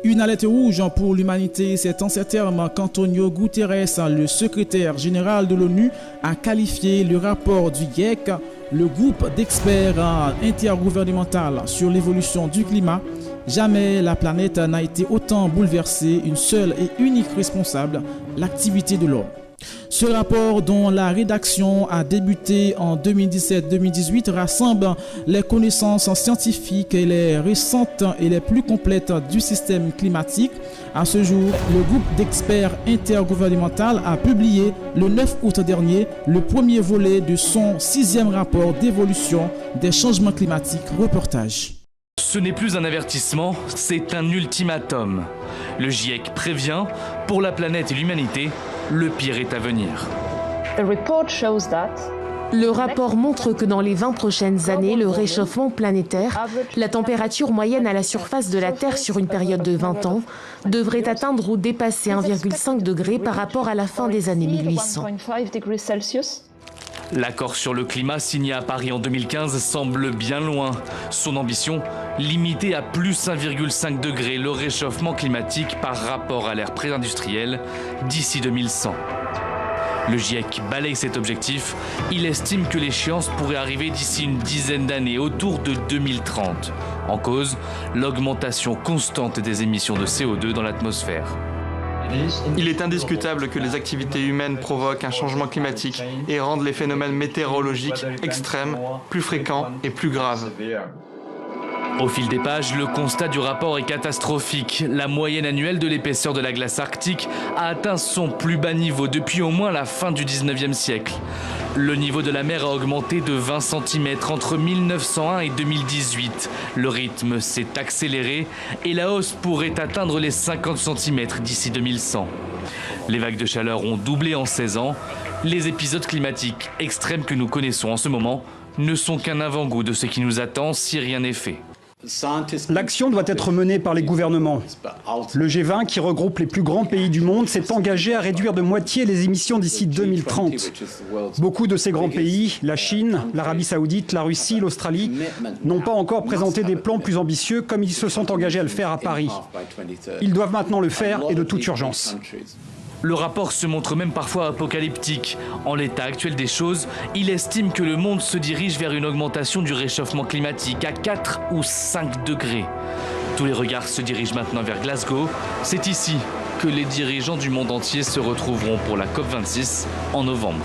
Une alerte rouge pour l'humanité, c'est en ces termes qu'Antonio Guterres, le secrétaire général de l'ONU, a qualifié le rapport du GIEC, le groupe d'experts intergouvernemental sur l'évolution du climat. Jamais la planète n'a été autant bouleversée, une seule et unique responsable, l'activité de l'homme. Ce rapport, dont la rédaction a débuté en 2017-2018, rassemble les connaissances scientifiques et les récentes et les plus complètes du système climatique. À ce jour, le groupe d'experts intergouvernemental a publié le 9 août dernier le premier volet de son 6e rapport d'évolution des changements climatiques. Reportage. Ce n'est plus un avertissement, c'est un ultimatum. Le GIEC prévient, pour la planète et l'humanité, le pire est à venir. Le rapport montre que dans les 20 prochaines années, le réchauffement planétaire, la température moyenne à la surface de la Terre sur une période de 20 ans, devrait atteindre ou dépasser 1,5 degré par rapport à la fin des années 1800. L'accord sur le climat signé à Paris en 2015 semble bien loin. Son ambition, limiter à plus 1,5 degré le réchauffement climatique par rapport à l'ère pré-industrielle d'ici 2100. Le GIEC balaye cet objectif. Il estime que l'échéance pourrait arriver d'ici une dizaine d'années, autour de 2030. En cause, l'augmentation constante des émissions de CO2 dans l'atmosphère. Il est indiscutable que les activités humaines provoquent un changement climatique et rendent les phénomènes météorologiques extrêmes, plus fréquents et plus graves. Au fil des pages, le constat du rapport est catastrophique. La moyenne annuelle de l'épaisseur de la glace arctique a atteint son plus bas niveau depuis au moins la fin du 19e siècle. Le niveau de la mer a augmenté de 20 cm entre 1901 et 2018. Le rythme s'est accéléré et la hausse pourrait atteindre les 50 cm d'ici 2100. Les vagues de chaleur ont doublé en 16 ans. Les épisodes climatiques extrêmes que nous connaissons en ce moment ne sont qu'un avant-goût de ce qui nous attend si rien n'est fait. L'action doit être menée par les gouvernements. Le G20, qui regroupe les plus grands pays du monde, s'est engagé à réduire de moitié les émissions d'ici 2030. Beaucoup de ces grands pays, la Chine, l'Arabie Saoudite, la Russie, l'Australie, n'ont pas encore présenté des plans plus ambitieux comme ils se sont engagés à le faire à Paris. Ils doivent maintenant le faire et de toute urgence. Le rapport se montre même parfois apocalyptique. En l'état actuel des choses, il estime que le monde se dirige vers une augmentation du réchauffement climatique à 4 ou 5 degrés. Tous les regards se dirigent maintenant vers Glasgow. C'est ici que les dirigeants du monde entier se retrouveront pour la COP26 en novembre.